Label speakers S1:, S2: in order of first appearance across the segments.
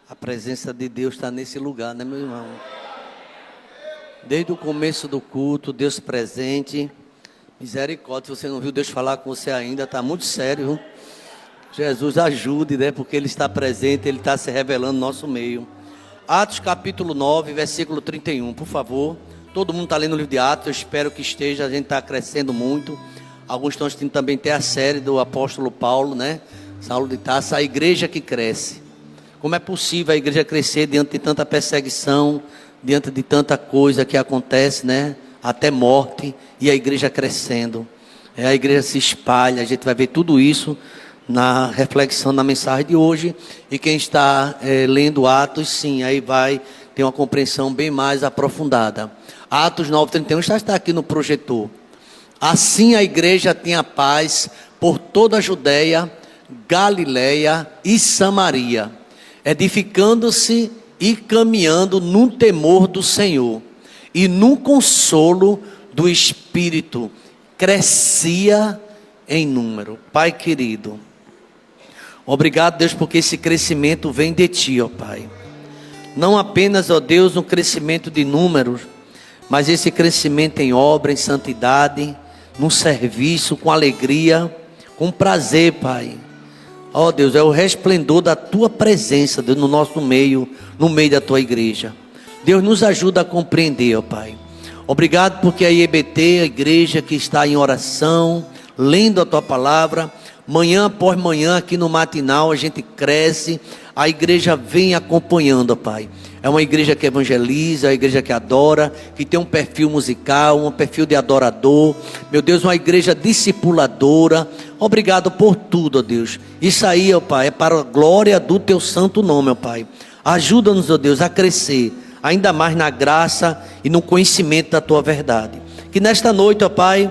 S1: A presença de Deus está nesse lugar, né, meu irmão? Desde o começo do culto, Deus presente. Misericórdia, se você não viu Deus falar com você ainda, está muito sério, viu? Jesus ajude, né? Porque Ele está presente, Ele está se revelando no nosso meio. Atos capítulo 9, versículo 31, por favor. Todo mundo está lendo o livro de Atos, eu espero que esteja, a gente está crescendo muito. Alguns estão assistindo também, tem a série do apóstolo Paulo, né? Saulo de Tarso, a igreja que cresce. Como é possível a igreja crescer diante de tanta perseguição, diante de tanta coisa que acontece, né? Até morte, e a igreja crescendo. A igreja se espalha, a gente vai ver tudo isso na reflexão, na mensagem de hoje. E quem está lendo Atos, sim, aí vai ter uma compreensão bem mais aprofundada. Atos 9:31 está aqui no projetor. Assim a igreja tinha paz por toda a Judéia, Galiléia e Samaria, edificando-se e caminhando no temor do Senhor e no consolo do Espírito, crescia em número. Pai querido, obrigado, Deus, porque esse crescimento vem de Ti, ó Pai. Não apenas, ó Deus, um crescimento de números, mas esse crescimento em obra, em santidade, no serviço, com alegria, com prazer, Pai. Ó Deus, é o resplendor da Tua presença, Deus, no nosso meio, no meio da Tua igreja. Deus, nos ajuda a compreender, ó Pai. Obrigado porque a IEBT, a igreja que está em oração, lendo a Tua palavra, manhã após manhã aqui no matinal a gente cresce, a igreja vem acompanhando, ó Pai. É uma igreja que evangeliza, é uma igreja que adora, que tem um perfil musical, um perfil de adorador. Meu Deus, uma igreja discipuladora. Obrigado por tudo, ó Deus. Isso aí, ó Pai, é para a glória do Teu santo nome, ó Pai. Ajuda-nos, ó Deus, a crescer ainda mais na graça e no conhecimento da Tua verdade. Que nesta noite, ó Pai,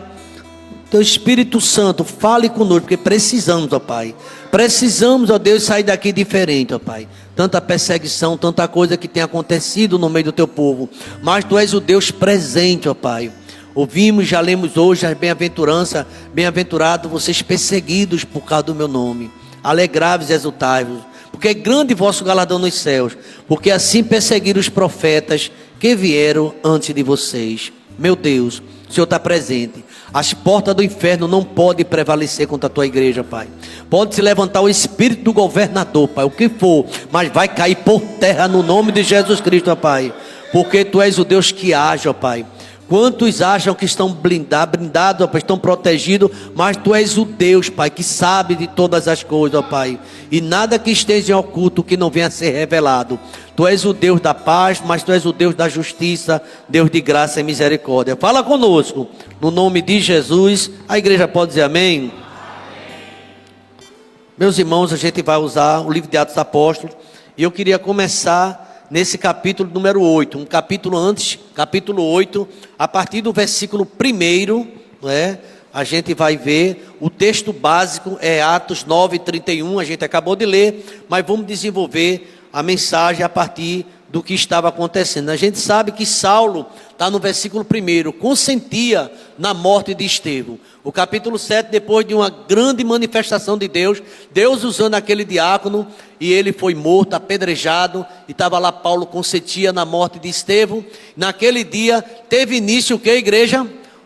S1: Teu Espírito Santo fale conosco, porque precisamos, ó Pai. Precisamos, ó Deus, sair daqui diferente, ó Pai. Tanta perseguição, tanta coisa que tem acontecido no meio do Teu povo. Mas Tu és o Deus presente, ó Pai. Ouvimos, já lemos hoje as bem-aventuranças. Bem-aventurados vocês perseguidos por causa do meu nome. Alegrai-vos e exultai-vos, porque é grande vosso galardão nos céus. Porque assim perseguiram os profetas que vieram antes de vocês. Meu Deus, o Senhor está presente. As portas do inferno não podem prevalecer contra a Tua igreja, Pai. Pode se levantar o espírito do governador, Pai, o que for, mas vai cair por terra no nome de Jesus Cristo, ó Pai. Porque Tu és o Deus que age, ó Pai. Quantos acham que estão blindados, ó Pai, estão protegidos, mas Tu és o Deus, Pai, que sabe de todas as coisas, ó Pai. E nada que esteja em oculto que não venha a ser revelado. Tu és o Deus da paz, mas Tu és o Deus da justiça, Deus de graça e misericórdia. Fala conosco, no nome de Jesus. A igreja pode dizer amém? Meus irmãos, a gente vai usar o livro de Atos dos Apóstolos. E eu queria começar nesse capítulo número 8. Um capítulo antes, capítulo 8, a partir do versículo 1, né? A gente vai ver, o texto básico é Atos 9:31, a gente acabou de ler, mas vamos desenvolver a mensagem a partir do que estava acontecendo. A gente sabe que Saulo, está no versículo 1, consentia na morte de Estevão. O capítulo 7, depois de uma grande manifestação de Deus, Deus usando aquele diácono, e ele foi morto, apedrejado, e estava lá Paulo, consentia na morte de Estevão. Naquele dia, teve início o que, igreja?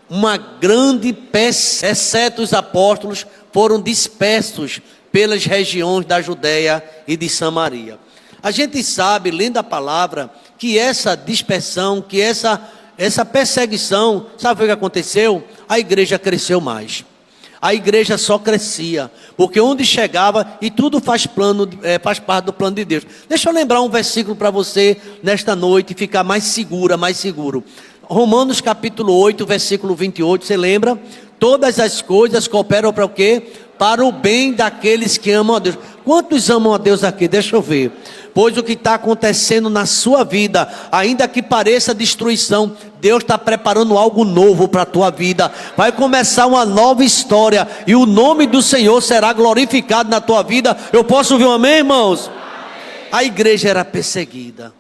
S1: Uma grande peste, exceto os apóstolos, foram dispersos pelas regiões da Judéia e de Samaria. A gente sabe, lendo a palavra, que essa dispersão, que essa perseguição, sabe o que aconteceu? A igreja cresceu mais. A igreja só crescia, porque onde chegava, e tudo faz parte do plano de Deus. Deixa eu lembrar um versículo para você nesta noite, ficar mais seguro. Romanos capítulo 8, versículo 28, você lembra? Todas as coisas cooperam para o quê? Para o bem daqueles que amam a Deus. Quantos amam a Deus aqui? Deixa eu ver. Pois o que está acontecendo na sua vida, ainda que pareça destruição, Deus está preparando algo novo para a tua vida. Vai começar uma nova história, e o nome do Senhor será glorificado na tua vida. Eu posso ouvir um amém, irmãos? Amém. A igreja era perseguida.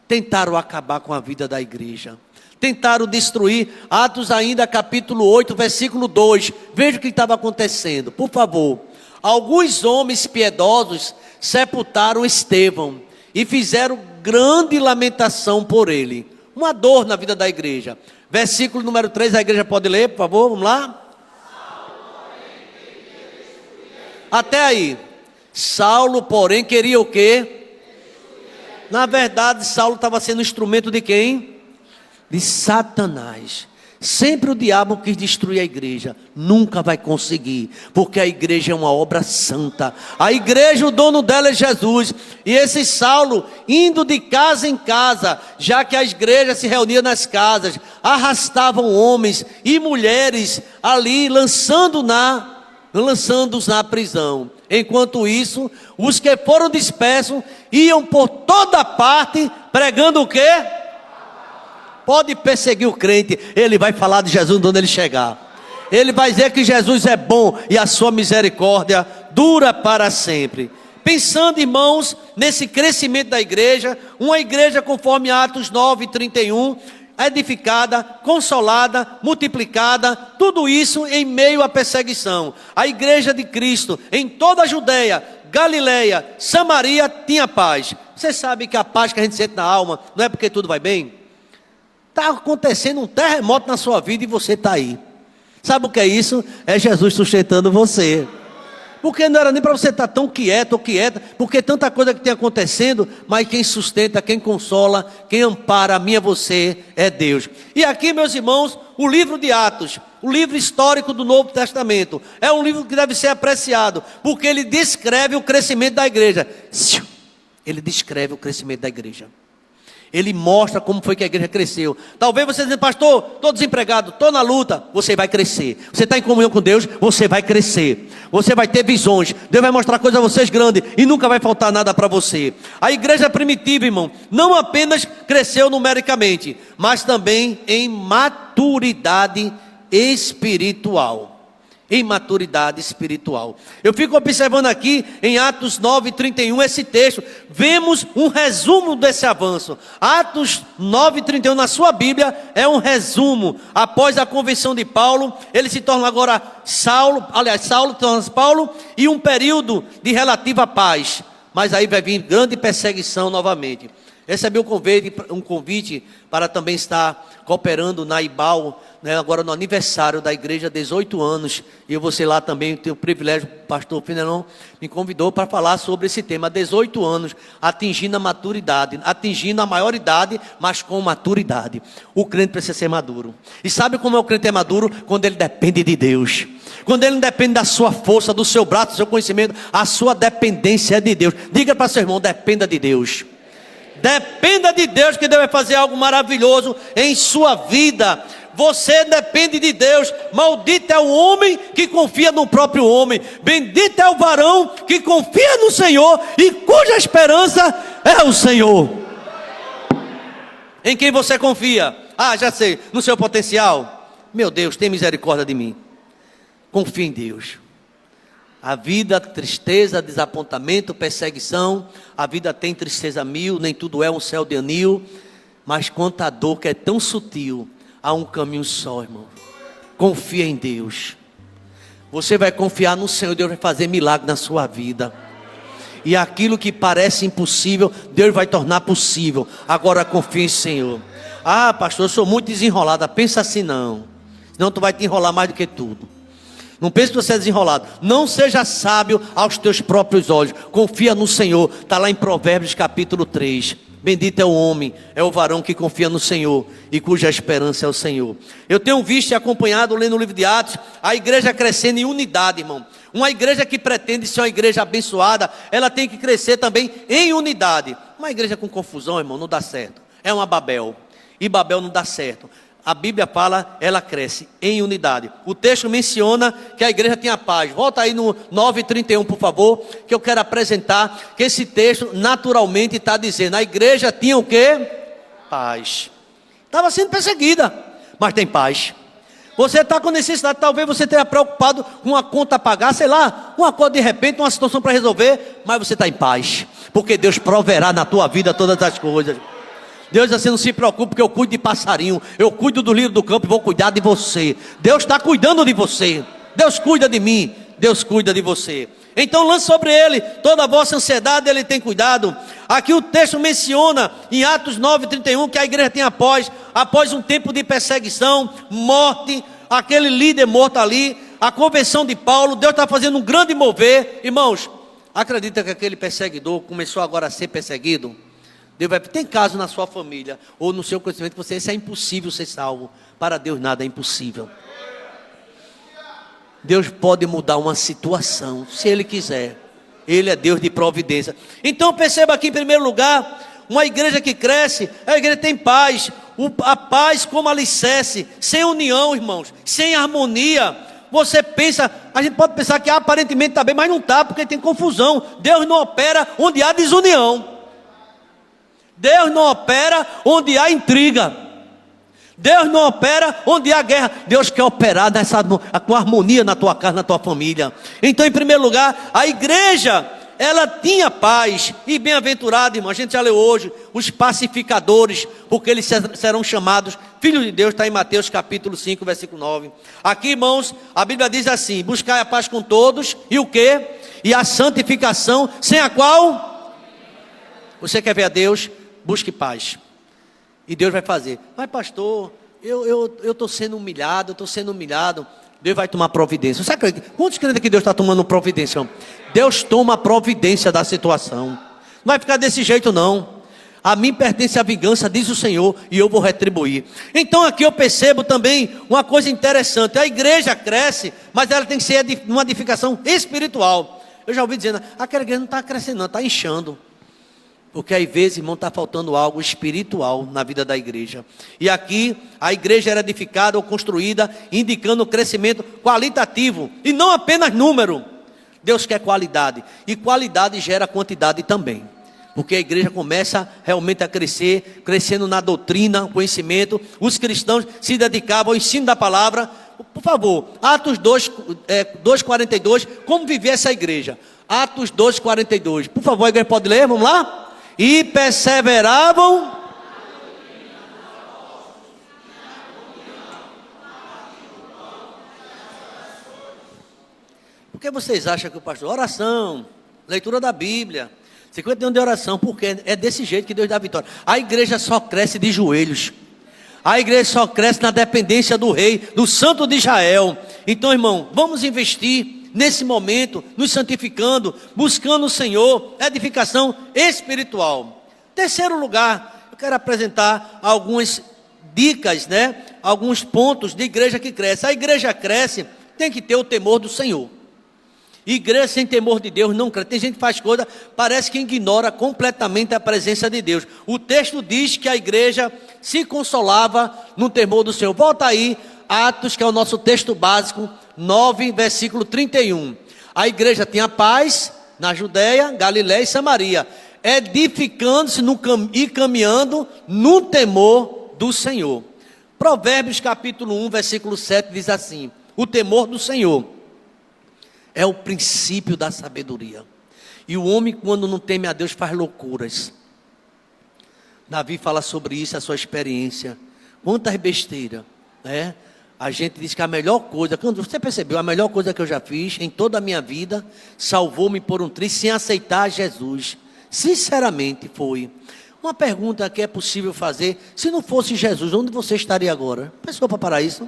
S1: Tentaram acabar com a vida da igreja. Tentaram destruir. Atos ainda capítulo 8, versículo 2. Veja o que estava acontecendo, por favor. Alguns homens piedosos sepultaram Estevão e fizeram grande lamentação por ele. Uma dor na vida da igreja. Versículo número 3, a igreja pode ler, por favor, vamos lá. Até aí. Saulo, porém, queria o quê? Na verdade, Saulo estava sendo instrumento de quem? De Satanás. Sempre o diabo quis destruir a igreja. Nunca vai conseguir, porque a igreja é uma obra santa. A igreja, o dono dela é Jesus. E esse Saulo, indo de casa em casa, já que a igreja se reunia nas casas, arrastavam homens e mulheres ali, lançando-os na prisão. Enquanto isso, os que foram dispersos iam por toda parte, pregando o quê? Pode perseguir o crente, ele vai falar de Jesus onde ele chegar. Ele vai dizer que Jesus é bom e a sua misericórdia dura para sempre. Pensando, irmãos, nesse crescimento da igreja, uma igreja conforme Atos 9:31, edificada, consolada, multiplicada, tudo isso em meio à perseguição. A igreja de Cristo em toda a Judeia, Galileia, Samaria tinha paz. Você sabe que a paz que a gente sente na alma não é porque tudo vai bem? Está acontecendo um terremoto na sua vida e você está aí. Sabe o que é isso? É Jesus sustentando você. Porque não era nem para você estar tão quieto ou quieta, porque tanta coisa que tem acontecendo, mas quem sustenta, quem consola, quem ampara a mim e a você é Deus. E aqui, meus irmãos, o livro de Atos, o livro histórico do Novo Testamento, é um livro que deve ser apreciado, porque ele descreve o crescimento da igreja. Ele descreve o crescimento da igreja. Ele mostra como foi que a igreja cresceu. Talvez você diga, pastor, estou desempregado, estou na luta. Você vai crescer. Você está em comunhão com Deus, você vai crescer. Você vai ter visões. Deus vai mostrar coisas a vocês grandes e nunca vai faltar nada para você. A igreja primitiva, irmão, não apenas cresceu numericamente, mas também em maturidade espiritual. Em maturidade espiritual. Eu fico observando aqui em Atos 9:31 esse texto. Vemos um resumo desse avanço. Atos 9:31 na sua Bíblia é um resumo. Após a conversão de Paulo, ele se torna agora Saulo torna-se Paulo, e um período de relativa paz. Mas aí vai vir grande perseguição novamente. Recebi um convite para também estar cooperando na IBAL, né, agora no aniversário da igreja, 18 anos, e eu vou ser lá também, tenho o privilégio, o pastor Fenelon me convidou para falar sobre esse tema, 18 anos, atingindo a maturidade, atingindo a maioridade, mas com maturidade. O crente precisa ser maduro. E sabe como é o crente é maduro? Quando ele depende de Deus. Quando ele não depende da sua força, do seu braço, do seu conhecimento, a sua dependência é de Deus. Diga para seu irmão, dependa de Deus. Dependa de Deus, que Deus vai fazer algo maravilhoso em sua vida. Você depende de Deus. Maldito é o homem que confia no próprio homem. Bendito é o varão que confia no Senhor e cuja esperança é o Senhor. Em quem você confia? Ah, já sei, no seu potencial. Meu Deus, tem misericórdia de mim. Confia em Deus. A vida, tristeza, desapontamento, perseguição. A vida tem tristeza mil, nem tudo é um céu de anil. Mas quanto a dor que é tão sutil, há um caminho só, irmão. Confia em Deus. Você vai confiar no Senhor, Deus vai fazer milagre na sua vida. E aquilo que parece impossível, Deus vai tornar possível. Agora confia em Senhor. Ah, pastor, eu sou muito desenrolada. Pensa assim não. Senão tu vai te enrolar mais do que tudo. Não pense que você é desenrolado. Não seja sábio aos teus próprios olhos. Confia no Senhor. Está lá em Provérbios capítulo 3. Bendito é o homem, é o varão que confia no Senhor e cuja esperança é o Senhor. Eu tenho visto e acompanhado, lendo o livro de Atos, a igreja crescendo em unidade, irmão. Uma igreja que pretende ser uma igreja abençoada, ela tem que crescer também em unidade. Uma igreja com confusão, irmão, não dá certo. É uma Babel. E Babel não dá certo. A Bíblia fala, ela cresce em unidade. O texto menciona que a igreja tinha paz. Volta aí no 9:31, por favor, que eu quero apresentar que esse texto naturalmente está dizendo, a igreja tinha o quê? Paz. Estava sendo perseguida, mas tem paz. Você está com necessidade, talvez você esteja preocupado com uma conta a pagar, sei lá, uma coisa de repente, uma situação para resolver, mas você está em paz, porque Deus proverá na tua vida todas as coisas. Deus diz assim, não se preocupe, porque eu cuido de passarinho, eu cuido do lírio do campo e vou cuidar de você. Deus está cuidando de você, Deus cuida de mim, Deus cuida de você. Então lance sobre ele toda a vossa ansiedade, ele tem cuidado. Aqui o texto menciona em Atos 9:31 que a igreja tem após um tempo de perseguição, morte, aquele líder morto ali, a conversão de Paulo. Deus está fazendo um grande mover. Irmãos, acredita que aquele perseguidor começou agora a ser perseguido? Deus vai, tem caso na sua família ou no seu conhecimento que você, isso é impossível ser salvo. Para Deus nada é impossível. Deus pode mudar uma situação, se Ele quiser. Ele é Deus de providência. Então perceba aqui em primeiro lugar, uma igreja que cresce, a igreja tem paz. A paz como alicerce, sem união, irmãos, sem harmonia. Você pensa, a gente pode pensar que aparentemente está bem, mas não está, porque tem confusão. Deus não opera onde há desunião. Deus não opera onde há intriga. Deus não opera onde há guerra. Deus quer operar com harmonia na tua casa, na tua família. Então, em primeiro lugar, a igreja, ela tinha paz. E bem-aventurado, irmão, a gente já leu hoje, os pacificadores, porque eles serão chamados filhos de Deus. Está em Mateus capítulo 5, versículo 9. Aqui, irmãos, a Bíblia diz assim: buscai a paz com todos. E o quê? E a santificação, sem a qual você quer ver a Deus? Busque paz. E Deus vai fazer. Mas pastor, eu estou sendo humilhado, Deus vai tomar providência. Você acredita? Quantos acreditam que Deus está tomando providência? Deus toma providência da situação. Não vai ficar desse jeito não. A mim pertence a vingança, diz o Senhor, e eu vou retribuir. Então aqui eu percebo também uma coisa interessante. A igreja cresce, mas ela tem que ser uma edificação espiritual. Eu já ouvi dizendo, aquela igreja não está crescendo não, está inchando. Porque às vezes, irmão, está faltando algo espiritual na vida da igreja. E aqui, a igreja era edificada ou construída, indicando o crescimento qualitativo. E não apenas número. Deus quer qualidade. E qualidade gera quantidade também. Porque a igreja começa realmente a crescer, crescendo na doutrina, conhecimento. Os cristãos se dedicavam ao ensino da palavra. Por favor, Atos 2:42, como viver essa igreja? Atos 2:42. Por favor, a igreja pode ler? Vamos lá? E perseveravam. Por que vocês acham que o pastor? Oração, leitura da Bíblia, 51 de oração, porque é desse jeito que Deus dá vitória. A igreja só cresce de joelhos. A igreja só cresce na dependência do rei, do santo de Israel. Então, irmão, vamos investir nesse momento, nos santificando, buscando o Senhor, edificação espiritual. Terceiro lugar, eu quero apresentar algumas dicas, alguns pontos de igreja que cresce. A igreja cresce, tem que ter o temor do Senhor. Igreja sem temor de Deus não cresce. Tem gente que faz coisa, parece que ignora completamente a presença de Deus. O texto diz que a igreja se consolava no temor do Senhor. Volta aí, Atos, que é o nosso texto básico, 9, versículo 31. A igreja tinha paz na Judéia, Galiléia e Samaria, edificando-se e caminhando no temor do Senhor. Provérbios capítulo 1, versículo 7 diz assim: o temor do Senhor é o princípio da sabedoria. E o homem, quando não teme a Deus, faz loucuras. Davi fala sobre isso, a sua experiência. Quantas besteiras, A gente diz que a melhor coisa, quando você percebeu, a melhor coisa que eu já fiz em toda a minha vida, salvou-me por um triz sem aceitar Jesus. Sinceramente foi. Uma pergunta que é possível fazer: se não fosse Jesus, onde você estaria agora? Pensou para parar isso?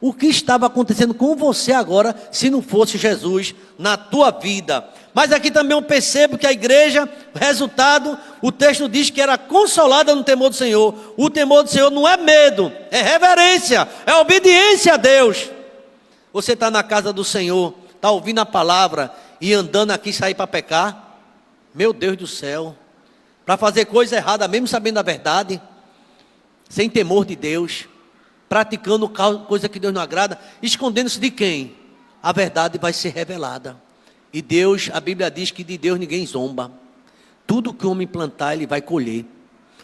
S1: O que estava acontecendo com você agora, se não fosse Jesus na tua vida? Mas aqui também eu percebo que a igreja, resultado, o texto diz que era consolada no temor do Senhor. O temor do Senhor não é medo, é reverência, é obediência a Deus. Você está na casa do Senhor, está ouvindo a palavra e andando aqui sair para pecar? Meu Deus do céu, para fazer coisa errada, mesmo sabendo a verdade, sem temor de Deus, praticando coisa que Deus não agrada, escondendo-se de quem? A verdade vai ser revelada. E Deus, a Bíblia diz que de Deus ninguém zomba. Tudo que o homem plantar, ele vai colher.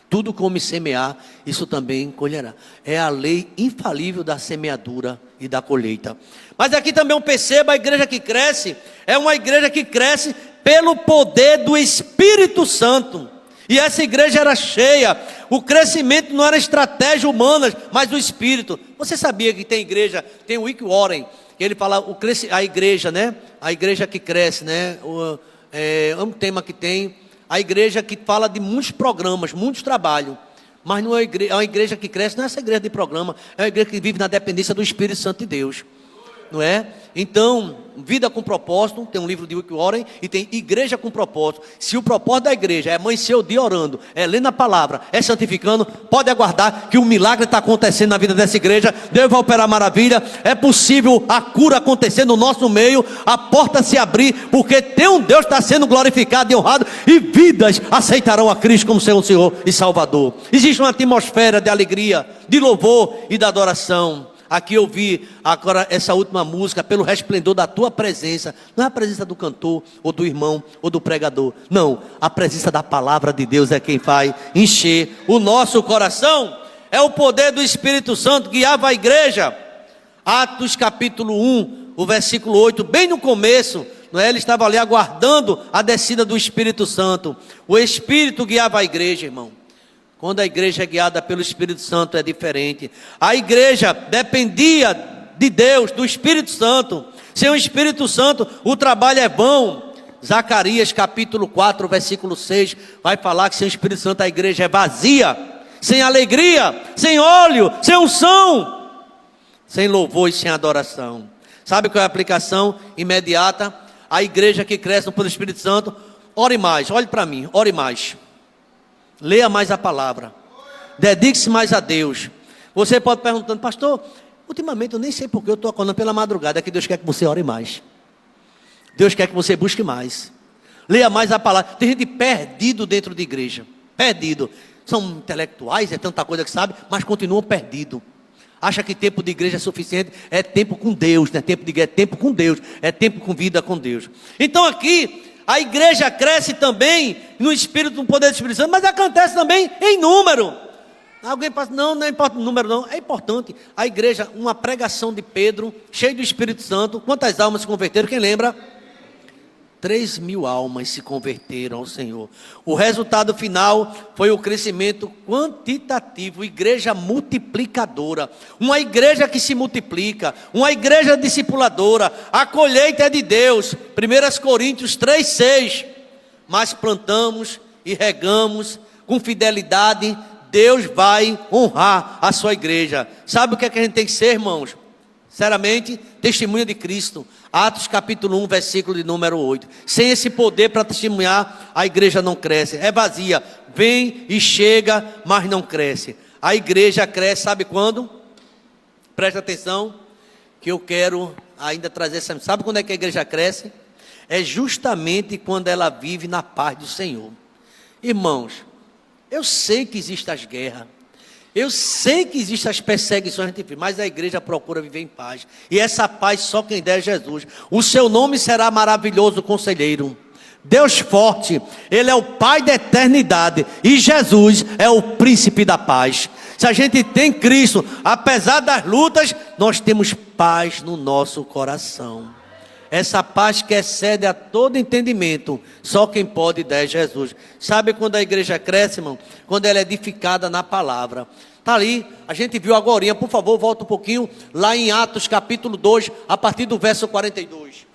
S1: Tudo que o homem semear, isso também colherá. É a lei infalível da semeadura e da colheita. Mas aqui também eu percebo, a igreja que cresce, é uma igreja que cresce pelo poder do Espírito Santo. E essa igreja era cheia. O crescimento não era estratégia humana, mas do Espírito. Você sabia que tem igreja, tem o Rick Warren, que ele fala a igreja, A igreja que cresce, É um tema que tem. a igreja que fala de muitos programas, muitos trabalhos. Mas não é uma igreja que cresce, não é essa igreja de programa, é uma igreja que vive na dependência do Espírito Santo de Deus. Não é? Então, vida com propósito, tem um livro de Rick Warren, e tem igreja com propósito. Se o propósito da igreja é amanhecer o dia orando, é lendo a palavra, é santificando, pode aguardar que o milagre está acontecendo na vida dessa igreja. Deus vai operar maravilha, é possível a cura acontecer no nosso meio, a porta se abrir, porque tem um Deus que está sendo glorificado e honrado, e vidas aceitarão a Cristo como seu Senhor e Salvador. Existe uma atmosfera de alegria, de louvor e de adoração. Aqui eu vi agora essa última música, pelo resplendor da tua presença. Não é a presença do cantor, ou do irmão, ou do pregador. Não, a presença da palavra de Deus é quem vai encher o nosso coração. É o poder do Espírito Santo que guiava a igreja. Atos capítulo 1, o versículo 8, bem no começo, não é? Ele estava ali aguardando a descida do Espírito Santo. O Espírito guiava a igreja, irmão. Quando a igreja é guiada pelo Espírito Santo é diferente. A igreja dependia de Deus, do Espírito Santo. Sem o Espírito Santo o trabalho é vão. Zacarias capítulo 4, versículo 6 vai falar que sem o Espírito Santo a igreja é vazia, sem alegria, sem óleo, sem unção, sem louvor e sem adoração. Sabe qual é a aplicação imediata? A igreja que cresce pelo Espírito Santo, ore mais, olhe para mim, ore mais. Leia mais a palavra, dedique-se mais a Deus. Você pode estar perguntando, pastor, ultimamente eu nem sei porque eu estou acordando pela madrugada. É que Deus quer que você ore mais, Deus quer que você busque mais, leia mais a palavra. Tem gente perdido dentro de igreja, perdido, são intelectuais, é tanta coisa que sabe, mas continuam perdidos. Acha que tempo de igreja é suficiente, é tempo com Deus, não é tempo de igreja, é tempo com Deus, é tempo com vida com Deus. Então aqui, a igreja cresce também no Espírito, no poder do Espírito Santo, mas acontece também em número. Alguém passa, não importa o número não, é importante. A igreja, uma pregação de Pedro, cheio do Espírito Santo, quantas almas se converteram, quem lembra? 3.000 almas se converteram ao Senhor. O resultado final foi o crescimento quantitativo, igreja multiplicadora, uma igreja que se multiplica, uma igreja discipuladora. A colheita é de Deus, 1 Coríntios 3,6. Mas plantamos e regamos com fidelidade, Deus vai honrar a sua igreja. Sabe o que é que a gente tem que ser, irmãos? Sinceramente, testemunha de Cristo. Atos capítulo 1, versículo de número 8. Sem esse poder para testemunhar, a igreja não cresce, é vazia. Vem e chega, mas não cresce. A igreja cresce, sabe quando? Presta atenção, que eu quero ainda trazer essa... Sabe quando é que a igreja cresce? É justamente quando ela vive na paz do Senhor. Irmãos, eu sei que existem as guerras, eu sei que existem as perseguições, mas a igreja procura viver em paz. E essa paz só quem der é Jesus. O seu nome será maravilhoso conselheiro, Deus forte. Ele é o Pai da eternidade. E Jesus é o príncipe da paz. Se a gente tem Cristo, apesar das lutas, nós temos paz no nosso coração. Essa paz que excede a todo entendimento, só quem pode dar é Jesus. Sabe quando a igreja cresce, irmão? Quando ela é edificada na palavra. Está ali, a gente viu agora, por favor, volta um pouquinho, lá em Atos capítulo 2, a partir do verso 42.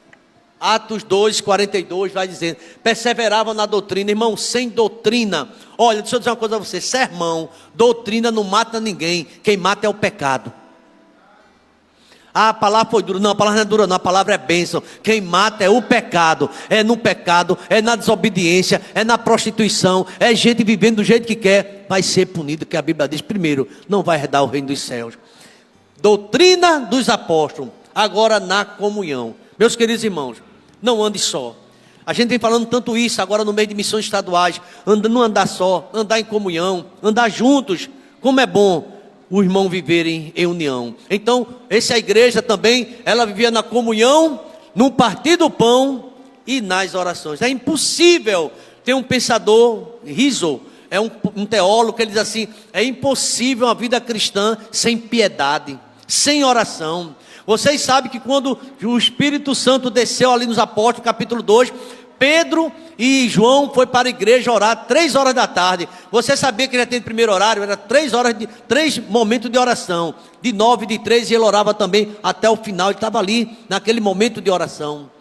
S1: Atos 2, 42, vai dizendo, perseveravam na doutrina, irmão, sem doutrina. Olha, deixa eu dizer uma coisa a você, sermão, doutrina não mata ninguém, quem mata é o pecado. Ah, a palavra foi dura. Não, a palavra não é dura não, a palavra é bênção. Quem mata é o pecado, é no pecado, é na desobediência, é na prostituição, é gente vivendo do jeito que quer, vai ser punido, que a Bíblia diz, primeiro, não vai herdar o reino dos céus. Doutrina dos apóstolos, agora na comunhão. Meus queridos irmãos, não ande só. A gente vem falando tanto isso agora no meio de missões estaduais, não andar só, andar em comunhão, andar juntos, como é bom o irmão viverem em união. Então, essa igreja também, ela vivia na comunhão, no partir do pão e nas orações. É impossível ter um pensador, Rizzo, é um teólogo que ele diz assim, é impossível uma vida cristã sem piedade, sem oração. Vocês sabem que quando o Espírito Santo desceu ali nos Apóstolos, capítulo 2, Pedro e João foi para a igreja orar 3 horas da tarde. Você sabia que ele tinha primeiro horário? Era 3 momentos de oração. De 9, de 3, e ele orava também até o final. Ele estava ali naquele momento de oração.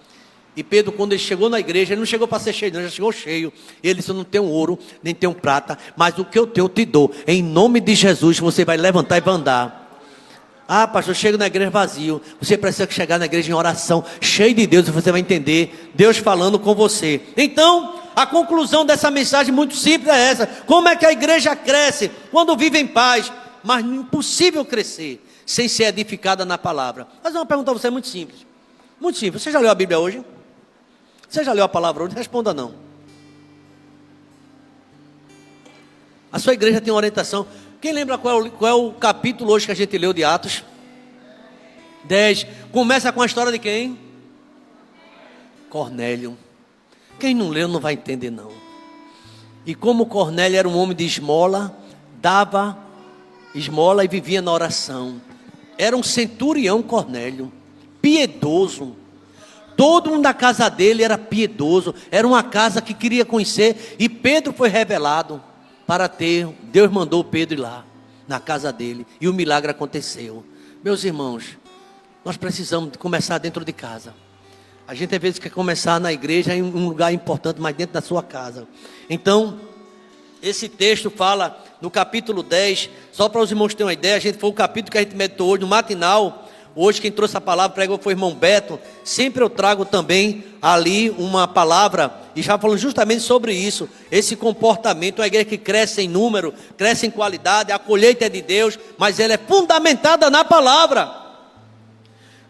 S1: E Pedro, quando ele chegou na igreja, ele não chegou para ser cheio, não, ele já chegou cheio. Ele disse: eu não tenho ouro, nem tenho prata, mas o que eu tenho eu te dou. Em nome de Jesus, você vai levantar e vai andar. Ah, pastor, eu chego na igreja vazio. Você precisa chegar na igreja em oração, cheio de Deus, e você vai entender Deus falando com você. Então, a conclusão dessa mensagem muito simples é essa: como é que a igreja cresce? Quando vive em paz. Mas é impossível crescer sem ser edificada na palavra. Mas uma pergunta a você muito simples. Muito simples. Você já leu a Bíblia hoje? Você já leu a palavra hoje? Responda não. A sua igreja tem uma orientação. Quem lembra qual é o capítulo hoje que a gente leu de Atos? 10. Começa com a história de quem? Cornélio. Quem não leu não vai entender não. E como Cornélio era um homem de esmola, dava esmola e vivia na oração. Era um centurião Cornélio, piedoso. Todo mundo da casa dele era piedoso. Era uma casa que queria conhecer. E Pedro foi revelado para ter. Deus mandou Pedro ir lá, na casa dele. E o milagre aconteceu. Meus irmãos, nós precisamos começar dentro de casa. A gente às vezes quer começar na igreja, em um lugar importante, mas dentro da sua casa. Então, esse texto fala no capítulo 10. Só para os irmãos terem uma ideia, foi o capítulo que a gente meditou hoje no matinal. Hoje quem trouxe a palavra, pregou, foi o irmão Beto. Sempre eu trago também ali uma palavra, e já falando justamente sobre isso, esse comportamento. Uma igreja que cresce em número, cresce em qualidade, a colheita é de Deus, mas ela é fundamentada na palavra.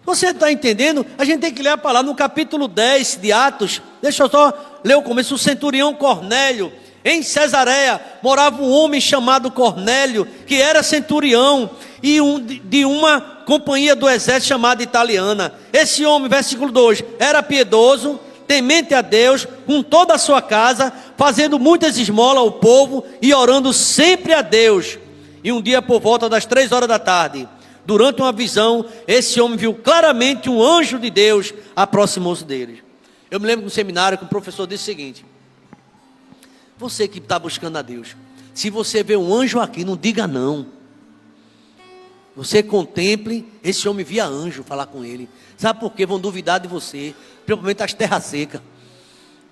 S1: Você está entendendo? A gente tem que ler a palavra no capítulo 10 de Atos. Deixa eu só ler o começo. O centurião Cornélio, em Cesareia, morava um homem chamado Cornélio, que era centurião, e de uma companhia do exército chamada Italiana. Esse homem, versículo 2, era piedoso, temente a Deus, com toda a sua casa, fazendo muitas esmolas ao povo e orando sempre a Deus. E um dia, por volta das 3 horas da tarde, durante uma visão, esse homem viu claramente um anjo de Deus, aproximou-se dele. Eu me lembro no seminário que o professor disse o seguinte: você que está buscando a Deus, se você vê um anjo aqui, não diga não. Você contemple. Esse homem via anjo falar com ele. Sabe por quê? Vão duvidar de você, principalmente as terras secas,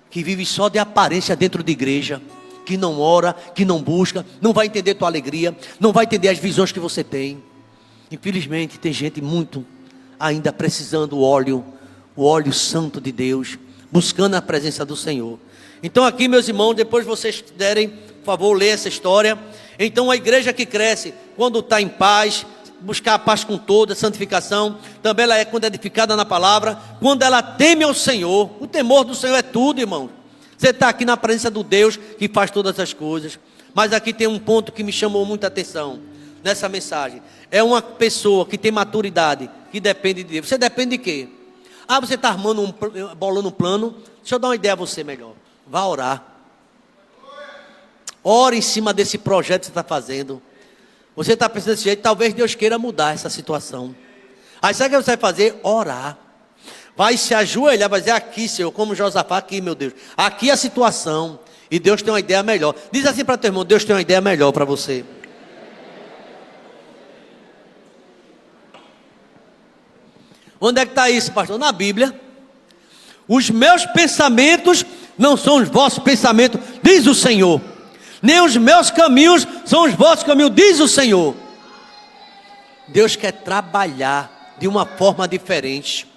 S1: que vivem só de aparência dentro de igreja, que não ora, que não busca, não vai entender tua alegria, não vai entender as visões que você tem. Infelizmente tem gente muito ainda precisando o óleo santo de Deus, buscando a presença do Senhor. Então aqui, meus irmãos, depois vocês puderem, por favor, ler essa história. Então a igreja que cresce quando está em paz, buscar a paz com toda, a santificação, também ela é quando é edificada na palavra, quando ela teme ao Senhor. O temor do Senhor é tudo, irmão. Você está aqui na presença do Deus que faz todas as coisas. Mas aqui tem um ponto que me chamou muita atenção nessa mensagem. É uma pessoa que tem maturidade, que depende de Deus. Você depende de quê? Ah, você está armando bolando um plano. Deixa eu dar uma ideia a você melhor. Vá orar. Ora em cima desse projeto que você está fazendo. Você está pensando desse jeito, talvez Deus queira mudar essa situação. Aí sabe o que você vai fazer? Orar. Vai se ajoelhar, vai dizer: aqui, Senhor, como Josafá, aqui, meu Deus. Aqui é a situação. E Deus tem uma ideia melhor. Diz assim para teu irmão: Deus tem uma ideia melhor para você. Onde é que está isso, pastor? Na Bíblia. Os meus pensamentos não são os vossos pensamentos, diz o Senhor. Nem os meus caminhos são os vossos caminhos, diz o Senhor. Deus quer trabalhar de uma forma diferente.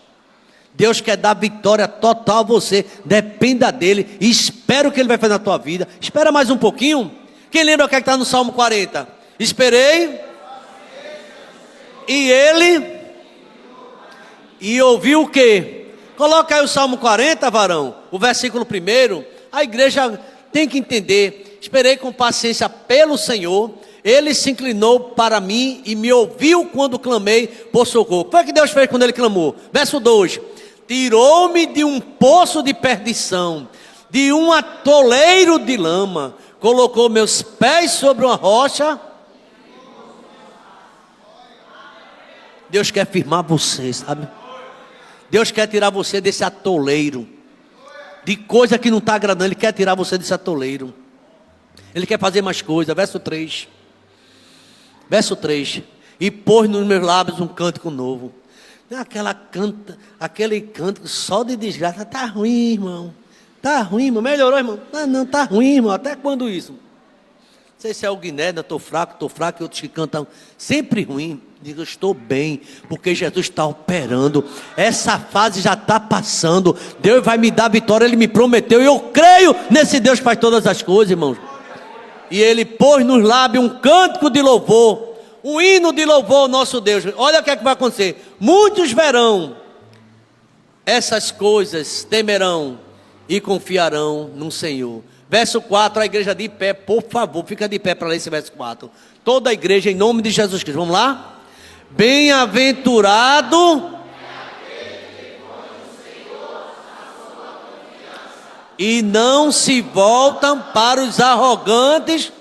S1: Deus quer dar vitória total a você. Dependa dele e espera o que ele vai fazer na tua vida. Espera mais um pouquinho. Quem lembra o que está no Salmo 40? Esperei e ele e ouviu o quê? Coloca aí o Salmo 40, varão, o versículo 1. A igreja tem que entender. Esperei com paciência pelo Senhor. Ele se inclinou para mim e me ouviu quando clamei por socorro. O que foi que Deus fez quando ele clamou? Verso 2: tirou-me de um poço de perdição, de um atoleiro de lama, colocou meus pés sobre uma rocha. Deus quer firmar você, sabe? Deus quer tirar você desse atoleiro, de coisa que não está agradando. Ele quer tirar você desse atoleiro. Ele quer fazer mais coisa. Verso 3. E pôs nos meus lábios um cântico novo. Aquele canto só de desgraça. Tá ruim, irmão. Tá ruim, irmão. Melhorou, irmão? Não, tá ruim, irmão. Até quando isso? Não sei se é o Guiné, estou fraco, e outros que cantam sempre ruim. Digo, eu estou bem, porque Jesus está operando. Essa fase já está passando. Deus vai me dar vitória, Ele me prometeu. E eu creio nesse Deus que faz todas as coisas, irmãos. E Ele pôs nos lábios um cântico de louvor, um hino de louvor ao nosso Deus. Olha o que é que vai acontecer. Muitos verão essas coisas, temerão e confiarão no Senhor. Verso 4, a igreja de pé, por favor, fica de pé para ler esse verso 4. Toda a igreja em nome de Jesus Cristo. Vamos lá? Bem-aventurado e não se voltam para os arrogantes.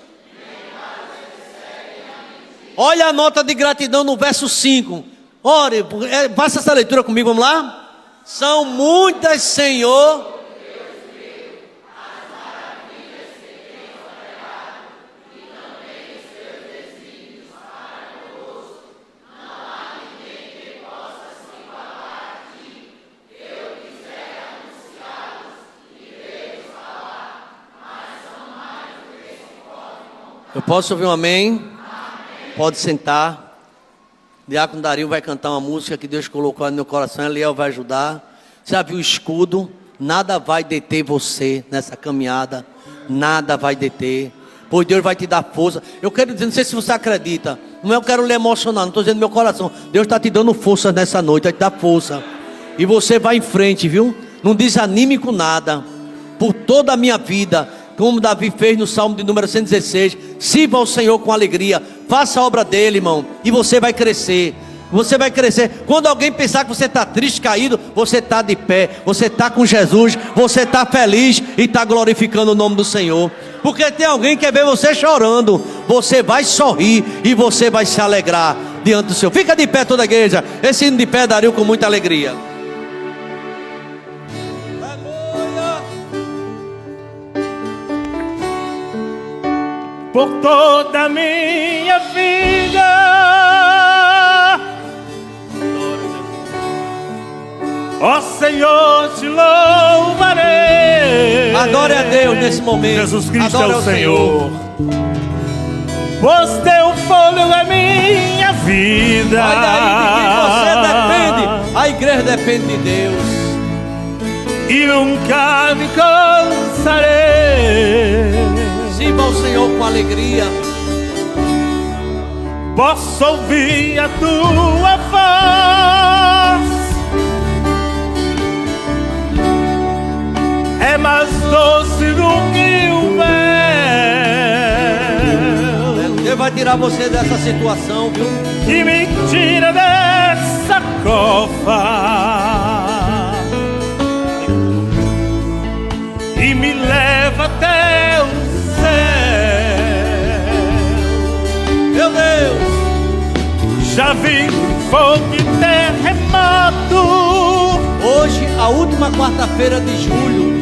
S1: Olha a nota de gratidão no verso 5. Ore, faça essa leitura comigo, vamos lá? São muitas, Senhor, eu posso ouvir um amém? Amém. Pode sentar. Diácono Dario vai cantar uma música que Deus colocou no meu coração. Eliel vai ajudar. Você já viu o escudo? Nada vai deter você nessa caminhada. Nada vai deter. Pois Deus vai te dar força. Eu quero dizer, não sei se você acredita. Não é eu quero lhe emocionar, não estou dizendo no meu coração. Deus está te dando força nessa noite, vai te dar força. E você vai em frente, viu? Não desanime com nada. Por toda a minha vida, como Davi fez no Salmo de número 116, sirva ao Senhor com alegria, faça a obra dele, irmão, e você vai crescer. Você vai crescer. Quando alguém pensar que você está triste, caído, você está de pé, você está com Jesus, você está feliz e está glorificando o nome do Senhor. Porque tem alguém que quer ver você chorando, você vai sorrir e você vai se alegrar diante do Senhor. Fica de pé toda a igreja. Esse hino de pé Dario com muita alegria.
S2: Por toda a minha vida, ó Senhor, te louvarei.
S1: Adore a Deus nesse momento.
S2: Jesus Cristo
S1: Adore
S2: é o Senhor. Pois teu fôlego é minha vida.
S1: Olha aí de quem você depende. A igreja depende de Deus.
S2: E nunca me cansarei.
S1: Sirva ao Senhor com alegria.
S2: Posso ouvir a tua voz. É mais doce do que o mel.
S1: Deus vai tirar você dessa situação, viu?
S2: Que me tira dessa cova e me leva até o céu.
S1: Meu Deus,
S2: já vi fogo e terremoto.
S1: hoje, a última quarta-feira de julho.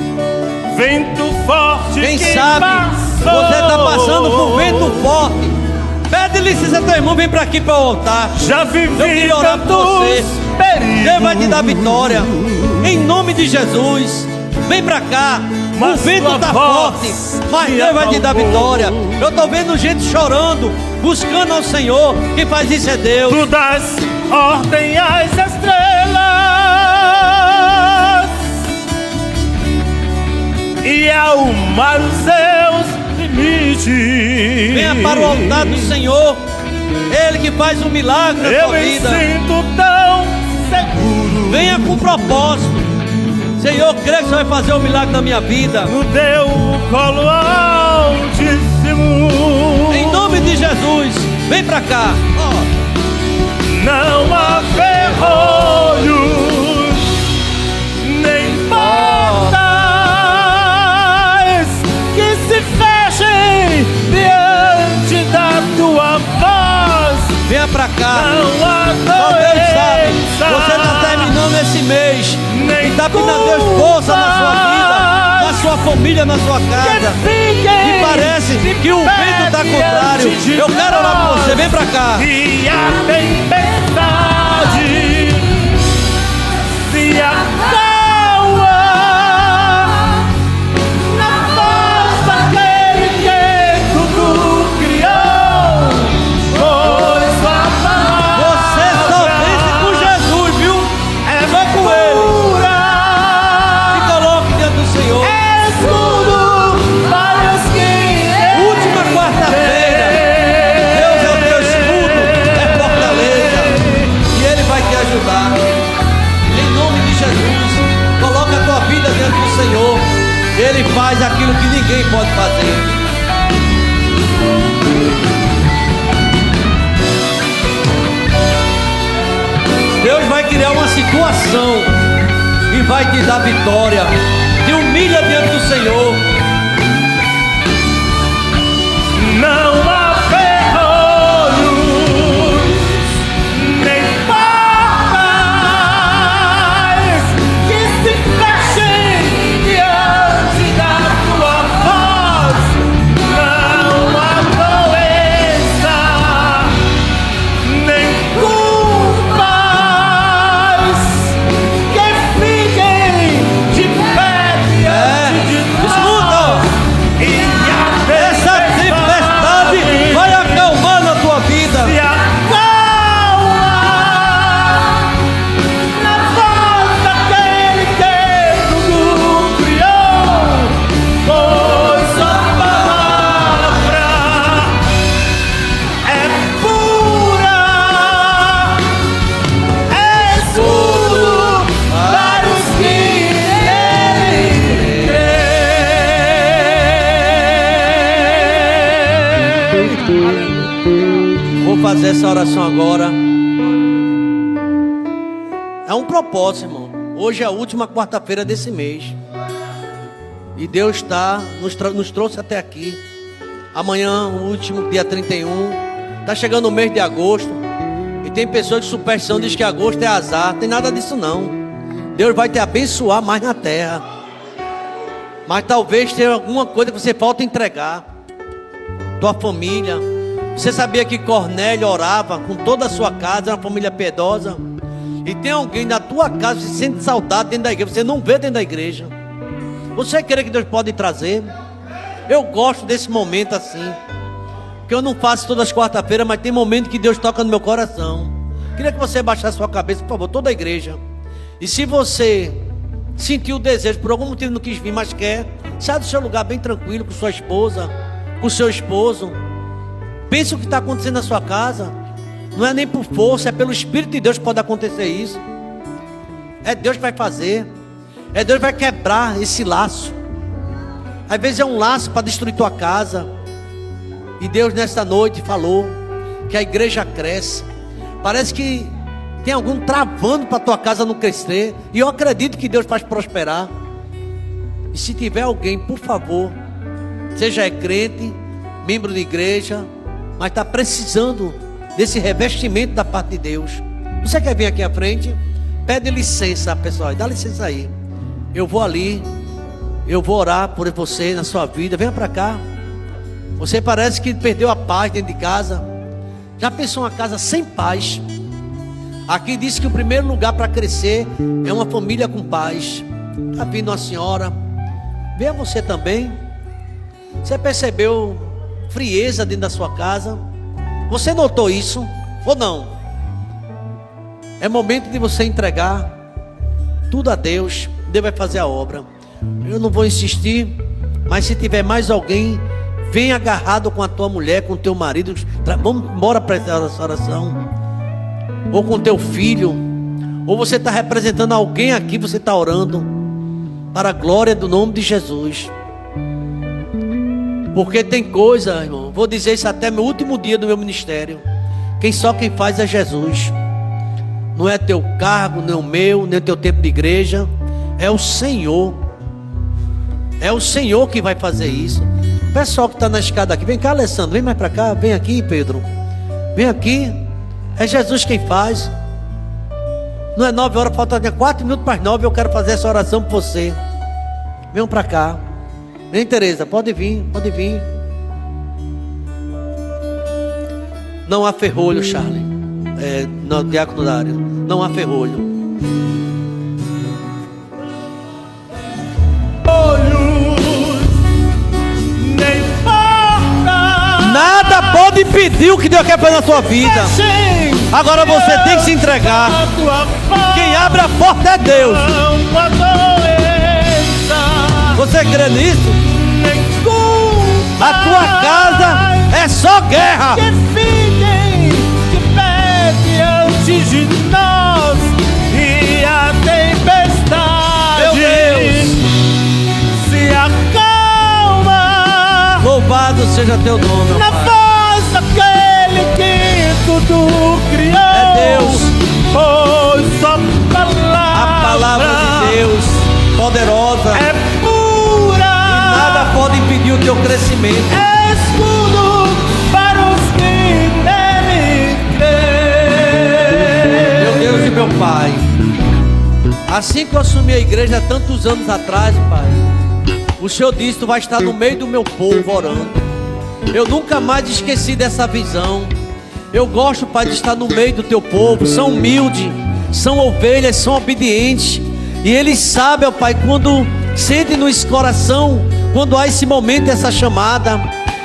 S2: Vento forte.
S1: Quem
S2: que
S1: sabe
S2: passou.
S1: você está passando por vento forte. Pede licença, teu irmão, vem para aqui para o altar.
S2: Já
S1: Eu
S2: vivi
S1: queria orar por você.
S2: tantos perigos.
S1: Deus vai te dar vitória. Em nome de Jesus. Vem pra cá. O
S2: Mas
S1: vento
S2: tua
S1: está
S2: voz
S1: forte, mas
S2: me
S1: Deus vai te dar
S2: acalmou.
S1: vitória. Eu estou vendo gente chorando, buscando ao Senhor. Quem faz isso é Deus.
S2: Tu das ordem às estrelas e ao mar os seus limites.
S1: Venha para o altar do Senhor. Ele que faz um milagre na
S2: Eu
S1: sua
S2: me
S1: vida.
S2: sinto tão seguro.
S1: Venha com propósito. Senhor, eu creio que você vai fazer um milagre na minha vida.
S2: No teu colo altíssimo.
S1: Em nome de Jesus, vem pra cá. Ó.
S2: Não há ferrolhos nem portas que se fechem diante da tua voz.
S1: Venha pra cá.
S2: Não há
S1: Só Deus sabe.
S2: doença,
S1: Você está terminando esse mês.
S2: nem
S1: Está pedindo a Deus força na sua vida, na sua família, na sua casa. E parece que o vento está contrário. Eu quero orar por você. Vem pra cá.
S2: E a tempestade
S1: oração e vai te dar vitória. Te humilha diante do Senhor.
S2: Não há ferrolhos, nem portas que se fechem diante da tua voz. Não há doença, nem culpas que fiquem de pé diante de nós. E
S1: Essa tempestade vai acalmar na tua vida.
S2: se acalma na voz daquele que tudo criou, pois sua palavra é pura, é escudo para os que nele creem.
S1: Vou fazer essa oração agora. É um propósito, irmão. Hoje é a última quarta-feira desse mês. E Deus nos trouxe até aqui. Amanhã, o último dia 31. Está chegando o mês de agosto. E tem pessoas de superstição diz que agosto é azar. Não tem nada disso não. Deus vai te abençoar mais na terra. Mas talvez tenha alguma coisa que você falta entregar. Tua família. Você sabia que Cornélio orava com toda a sua casa, era uma família piedosa? E tem alguém na tua casa que se sente saudade dentro da igreja, você não vê dentro da igreja. Você crê que Deus pode trazer? Eu gosto desse momento assim, porque eu não faço todas as quarta-feiras, mas tem momento que Deus toca no meu coração. Queria que você baixasse sua cabeça, por favor, toda a igreja. E se você sentiu o desejo, por algum motivo não quis vir, mas quer, sai do seu lugar bem tranquilo, com sua esposa, com seu esposo. Pense o que está acontecendo na sua casa. Não é nem por força, é pelo Espírito de Deus que pode acontecer isso. É Deus que vai fazer. É Deus que vai quebrar esse laço. Às vezes é um laço para destruir tua casa. E Deus nesta noite falou que a igreja cresce. Parece que tem algum travando para tua casa não crescer. E eu acredito que Deus faz prosperar. E se tiver alguém, por favor, seja crente, membro de igreja, mas está precisando desse revestimento da parte de Deus. Você quer vir aqui à frente? Pede licença, pessoal, dá licença aí. Eu vou ali, eu vou orar por você na sua vida. Venha para cá. Você parece que perdeu a paz dentro de casa. Já pensou uma casa sem paz? Aqui diz que o primeiro lugar para crescer é uma família com paz. Está vindo uma senhora. Venha você também. Você percebeu frieza dentro da sua casa? Você notou isso ou não? É momento de você entregar tudo a Deus. Deus vai fazer a obra. Eu não vou insistir, mas se tiver mais alguém, vem agarrado com a tua mulher, com o teu marido. Vamos embora para essa oração. Ou com teu filho. Ou você está representando alguém aqui, você está orando para a glória do nome de Jesus. Porque tem coisa, irmão, vou dizer isso até meu último dia do meu ministério. Quem faz é Jesus. Não é teu cargo, nem o meu, nem o teu tempo de igreja. É o Senhor. É o Senhor que vai fazer isso. O pessoal que está na escada aqui, vem cá, Alessandro, vem mais para cá. Vem aqui, Pedro. Vem aqui. É Jesus quem faz. Não é 9 horas, falta 4 minutos para as 9. Eu quero fazer essa oração por você. Venham para cá. Vem, Tereza, pode vir, pode vir. Não há ferrolho, Charlie. No diácono Dário. Não há ferrolho. Nada pode impedir o que Deus quer fazer na sua vida. Agora você tem que se entregar. Quem abre a porta é Deus. Você crê nisso? A tua casa é só guerra.
S2: Que fiquem de pé diante de nós e a tempestade,
S1: meu Deus,
S2: se acalma.
S1: Louvado seja teu nome,
S2: na
S1: Pai.
S2: voz daquele que tudo criou.
S1: É Deus.
S2: Pois sua palavra
S1: poderosa.
S2: é pura.
S1: E nada pode impedir o teu crescimento.
S2: É escudo para os que nele crêem.
S1: Meu Deus e meu Pai, assim que eu assumi a igreja tantos anos atrás, Pai, o Senhor disse: tu vai estar no meio do meu povo orando. Eu nunca mais esqueci dessa visão. Eu gosto, Pai, de estar no meio do teu povo. São humildes, são ovelhas, são obedientes. E eles sabem, ó Pai, quando sentem no coração, quando há esse momento, essa chamada.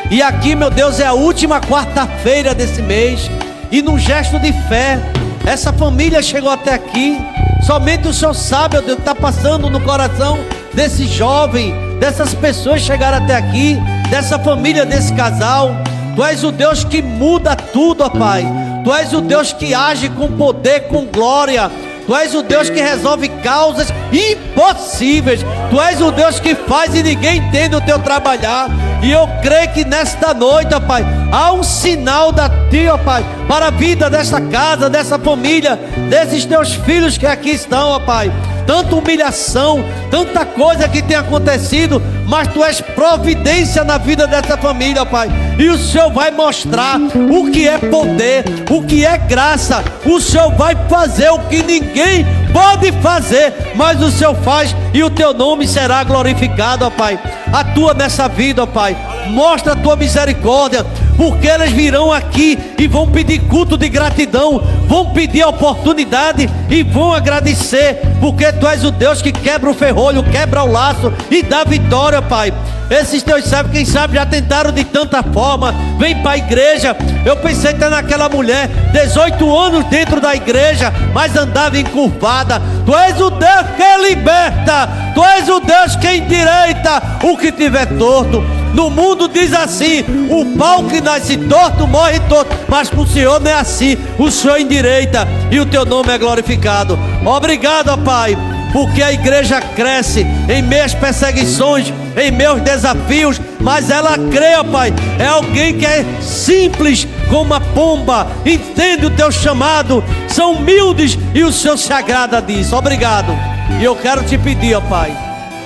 S1: E aqui, meu Deus, é a última quarta-feira desse mês. E num gesto de fé, essa família chegou até aqui. Somente o Senhor sabe, ó Deus, o que está passando no coração desse jovem, dessas pessoas chegaram até aqui, dessa família, desse casal. Tu és o Deus que muda tudo, ó Pai. Tu és o Deus que age com poder, com glória. Tu és o Deus que resolve causas impossíveis. Tu és o Deus que faz e ninguém entende o teu trabalhar. E eu creio que nesta noite, ó Pai, há um sinal da Ti, ó Pai, para a vida desta casa, dessa família, desses teus filhos que aqui estão, ó Pai. Tanta humilhação, tanta coisa que tem acontecido, mas Tu és providência na vida dessa família, ó Pai. E o Senhor vai mostrar o que é poder, o que é graça. O Senhor vai fazer o que ninguém pode fazer, mas o Senhor faz, e o Teu nome será glorificado, ó Pai. Atua nessa vida, ó Pai. Mostra a Tua misericórdia, porque eles virão aqui e vão pedir culto de gratidão, vão pedir oportunidade e vão agradecer, porque Tu és o Deus que quebra o ferrolho, quebra o laço e dá vitória, Pai. Esses teus servos, quem sabe, já tentaram de tanta forma. Vem para a igreja. Eu pensei até naquela mulher, 18 anos dentro da igreja, mas andava encurvada. Tu és o Deus que liberta, Tu és o Deus que endireita o que tiver torto. No mundo diz assim: o pau que nasce torto morre torto, mas com o Senhor não é assim. O Senhor endireita e o Teu nome é glorificado. Obrigado, ó Pai, porque a igreja cresce em meias perseguições, em meus desafios, mas ela crê, ó Pai. É alguém que é simples como uma pomba, entende o Teu chamado, são humildes e o Senhor se agrada disso. Obrigado. E eu quero te pedir, ó Pai,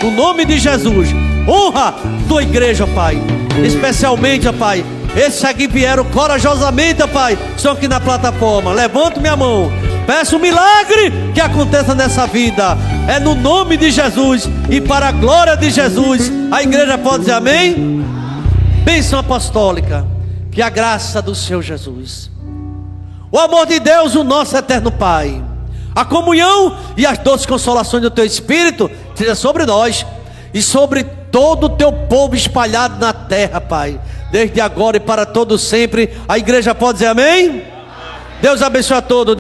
S1: no nome de Jesus, honra Tua igreja, ó Pai, especialmente, ó Pai, esses aqui vieram corajosamente, ó Pai, estão aqui na plataforma. Levanto minha mão, peço um milagre que aconteça nessa vida. É no nome de Jesus e para a glória de Jesus. A igreja pode dizer amém? Bênção apostólica. Que a graça do Senhor Jesus, o amor de Deus, o nosso eterno Pai, a comunhão e as doces consolações do Teu Espírito seja sobre nós e sobre todo o Teu povo espalhado na terra, Pai, desde agora e para todo sempre. A igreja pode dizer amém? Deus abençoe a todos.